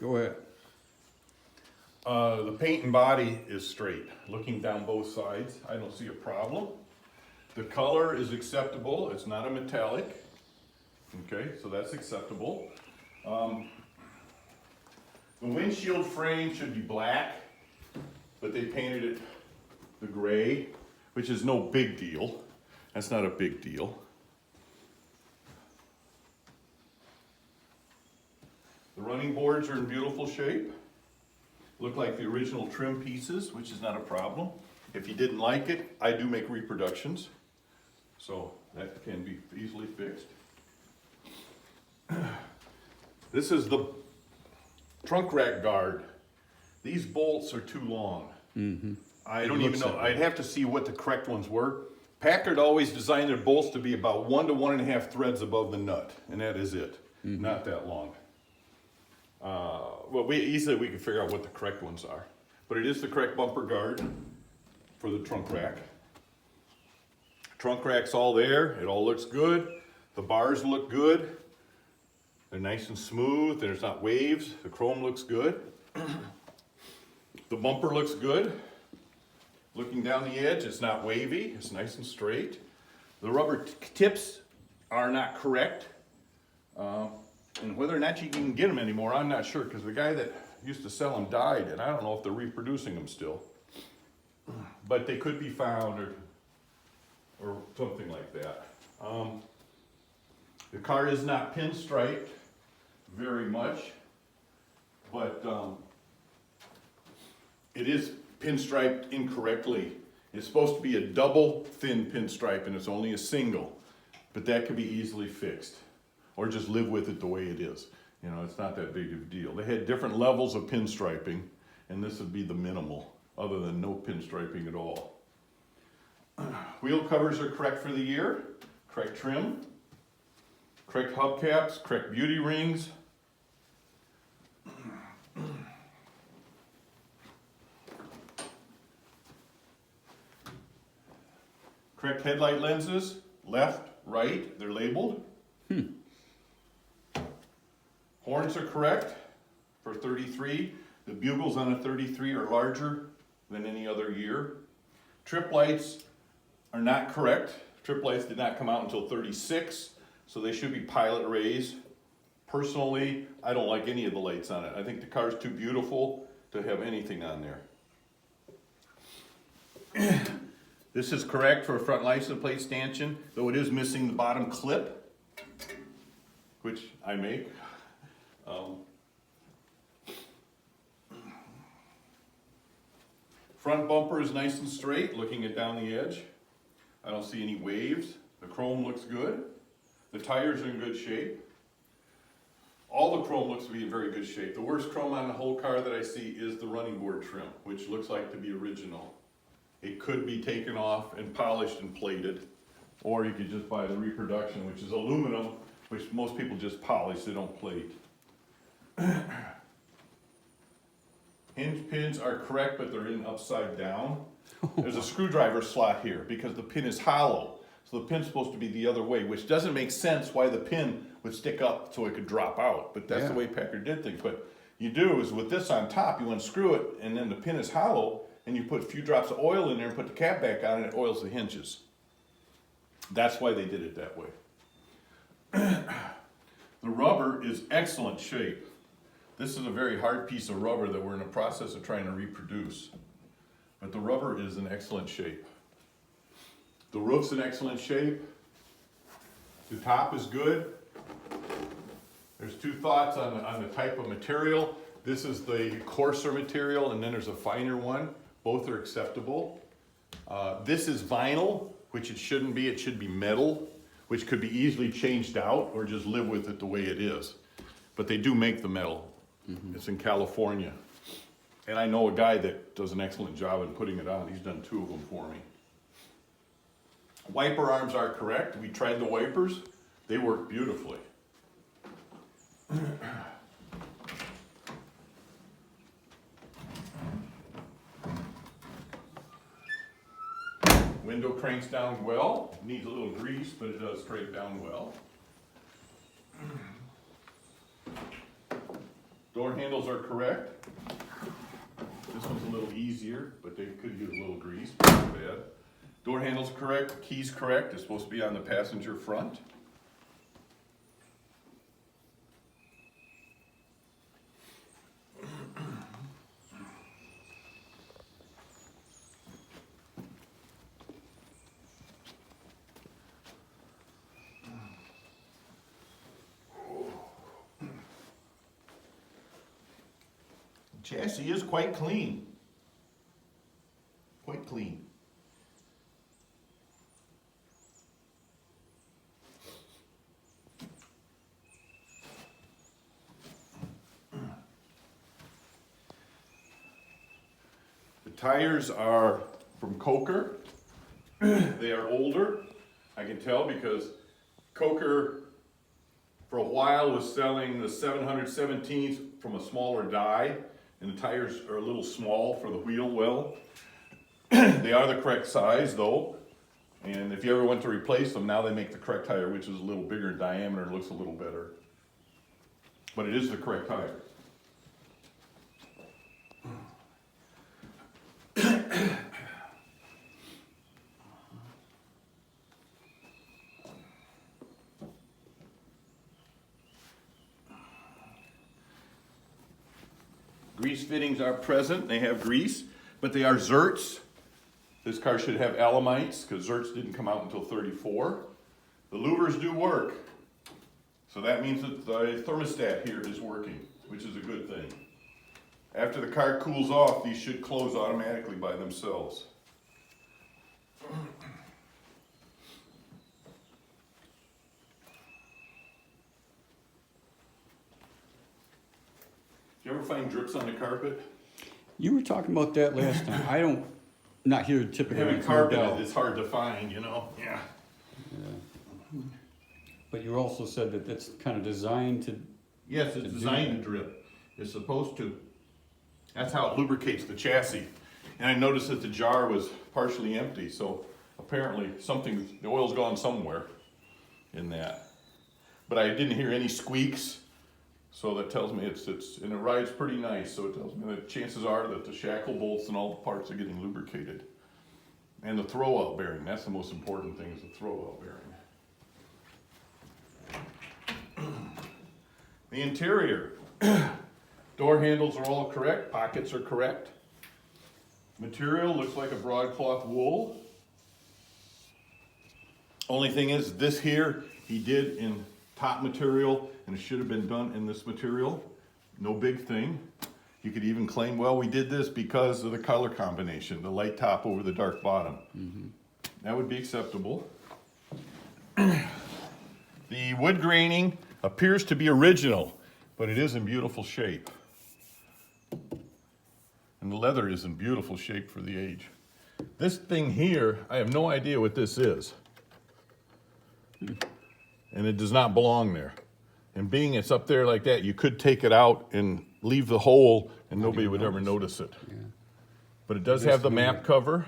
Go ahead. The paint and body is straight. Looking down both sides, I don't see a problem. The color is acceptable. It's not a metallic. Okay, so that's acceptable. The windshield frame should be black, but they painted it the gray, which is no big deal. That's not a big deal. The running boards are in beautiful shape. Look like the original trim pieces, which is not a problem. If you didn't like it, I do make reproductions, so that can be easily fixed. This is the trunk rack guard. These bolts are too long. I don't even know. I'd have to see what the correct ones were. Packard always designed their bolts to be about 1 to 1.5 threads above the nut, and that is it. Not that long. Well, we can figure out what the correct ones are, but it is the correct bumper guard for the trunk rack. Trunk rack's all there. It all looks good. The bars look good. They're nice and smooth. There's not waves. The chrome looks good. The bumper looks good. Looking down the edge, it's not wavy. It's nice and straight. The rubber tips are not correct. And whether or not you can get them anymore, I'm not sure, because the guy that used to sell them died, and I don't know if they're reproducing them still. But they could be found, or something like that. The car is not pinstriped very much, but it is pinstriped incorrectly. It's supposed to be a double thin pinstripe, and it's only a single, but that can be easily fixed. Or just live with it the way it is. You know, it's not that big of a deal. They had different levels of pinstriping, and this would be the minimal, other than no pinstriping at all. Wheel covers are correct for the year, correct trim, correct hubcaps, correct beauty rings. Correct headlight lenses, left, right, they're labeled. Horns are correct for 33. The bugles on a 33 are larger than any other year. Trip lights are not correct. Trip lights did not come out until 36, so they should be pilot rays. Personally, I don't like any of the lights on it. I think the car's too beautiful to have anything on there. This is correct for a front license plate stanchion, though it is missing the bottom clip, which I make. Front bumper is nice and straight, looking it down the edge. I don't see any waves. The chrome looks good. The tires are in good shape. All the chrome looks to be in very good shape. The worst chrome on the whole car that I see is the running board trim, which looks like to be original. It could be taken off and polished and plated, or you could just buy the reproduction, which is aluminum, which most people just polish, they don't plate. Hinge pins are correct, but they're in upside down. There's a screwdriver slot here because the pin is hollow. So the pin's supposed to be the other way, which doesn't make sense why the pin would stick up so it could drop out. But that's the way Packard did things. But you do is with this on top, you unscrew it, and then the pin is hollow, and you put a few drops of oil in there and put the cap back on, and it oils the hinges. That's why they did it that way. The rubber is excellent shape. This is a very hard piece of rubber that we're in the process of trying to reproduce. But the rubber is in excellent shape. The roof's in excellent shape. The top is good. There's two thoughts on the type of material. This is the coarser material, and then there's a finer one. Both are acceptable. This is vinyl, which it shouldn't be. It should be metal, which could be easily changed out or just live with it the way it is. But they do make the metal. It's in California. And I know a guy that does an excellent job in putting it on. He's done 2 of them for me. Wiper arms are correct. We tried the wipers. They work beautifully. Window cranks down well. Needs a little grease, but it does crank down well. Door handles are correct. This one's a little easier, but they could use a little grease, but not bad. Door handles correct, keys correct. It's supposed to be on the passenger front. Chassis is quite clean. Quite clean. The tires are from Coker. They are older. I can tell because Coker for a while was selling the 717s from a smaller die. And the tires are a little small for the wheel well. They are the correct size though. And if you ever went to replace them, now they make the correct tire, which is a little bigger in diameter and looks a little better. But it is the correct tire. Grease fittings are present. They have grease, but they are Zerts. This car should have Alamites because Zerts didn't come out until 34. The louvers do work. So that means that the thermostat here is working, which is a good thing. After the car cools off, these should close automatically by themselves. Do you ever find drips on the carpet? You were talking about that last time. I don't, not here typically. Having carpet, it's hard to find, you know? Yeah. Yeah. But you also said that it's kind of designed to. Yes, it's designed to drip. It's supposed to. That's how it lubricates the chassis. And I noticed that the jar was partially empty, so apparently the oil's gone somewhere in that. But I didn't hear any squeaks. So that tells me and it rides pretty nice, so it tells me that chances are that the shackle bolts and all the parts are getting lubricated. And the throwout bearing, that's the most important thing, is the throwout bearing. The interior, door handles are all correct, pockets are correct. Material looks like a broadcloth wool. Only thing is, this here, he did in top material, and it should have been done in this material. No big thing. You could even claim, well, we did this because of the color combination, the light top over the dark bottom. Mm-hmm. That would be acceptable. The wood graining appears to be original, but it is in beautiful shape. And the leather is in beautiful shape for the age. This thing here, I have no idea what this is. And it does not belong there. And being it's up there like that, you could take it out and leave the hole and nobody would ever notice it. Yeah. But it does have the map cover.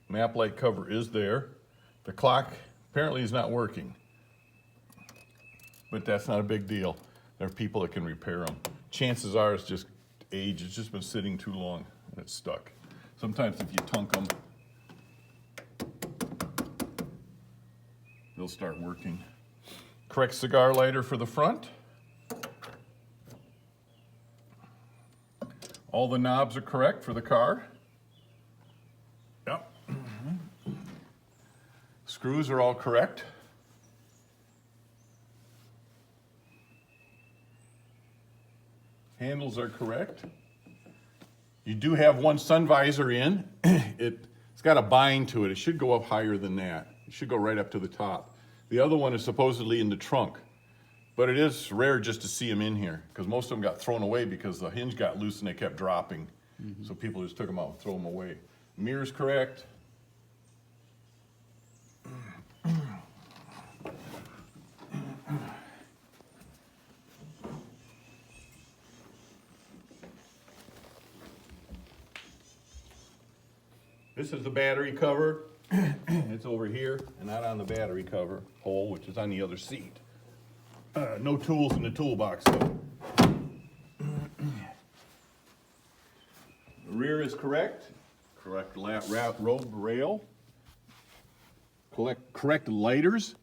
Map light cover is there. The clock apparently is not working. But that's not a big deal. There are people that can repair them. Chances are it's just age. It's just been sitting too long and it's stuck. Sometimes if you tunk them, they'll start working. Correct cigar lighter for the front. All the knobs are correct for the car. Yep. Screws are all correct. Handles are correct. You do have one sun visor in. It's got a bind to it. It should go up higher than that. It should go right up to the top. The other one is supposedly in the trunk, but it is rare just to see them in here because most of them got thrown away because the hinge got loose and they kept dropping. Mm-hmm. So people just took them out and throw them away. Mirror's correct. This is the battery cover. It's over here and not on the battery cover hole, which is on the other seat. No tools in the toolbox though. The rear is correct. Correct road rail. Correct lighters.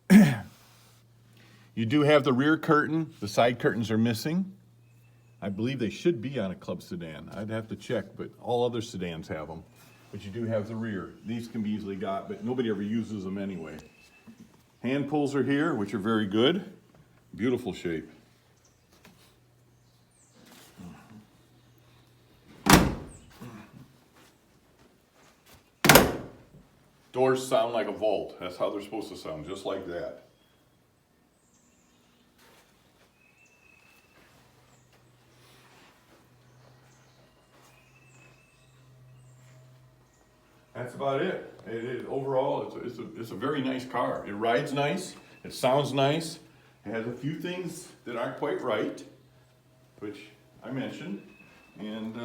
You do have the rear curtain. The side curtains are missing. I believe they should be on a club sedan. I'd have to check, but all other sedans have them. But you do have the rear. These can be easily got, but nobody ever uses them anyway. Hand pulls are here, which are very good. Beautiful shape. Doors sound like a vault. That's how they're supposed to sound, just like that. That's about it. Overall, it's a very nice car. It rides nice. It sounds nice. It has a few things that aren't quite right, which I mentioned. And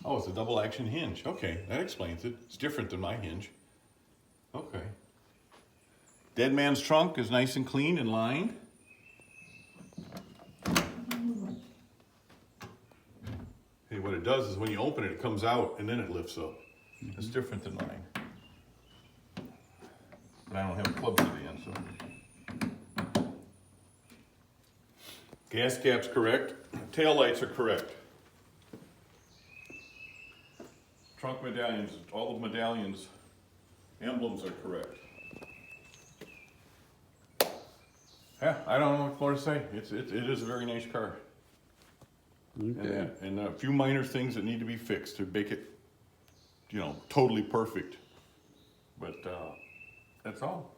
oh, it's a double action hinge. Okay, that explains it. It's different than my hinge. Okay. Dead man's trunk is nice and clean and lined. Hey, what it does is when you open it, it comes out and then it lifts up. It's different than mine. But I don't have a club sedan, so. Gas cap's correct. Tail lights are correct. Trunk medallions, all the medallions, emblems are correct. Yeah, I don't know what more to say. It is a very nice car. Okay. And a few minor things that need to be fixed to make it, totally perfect. But that's all.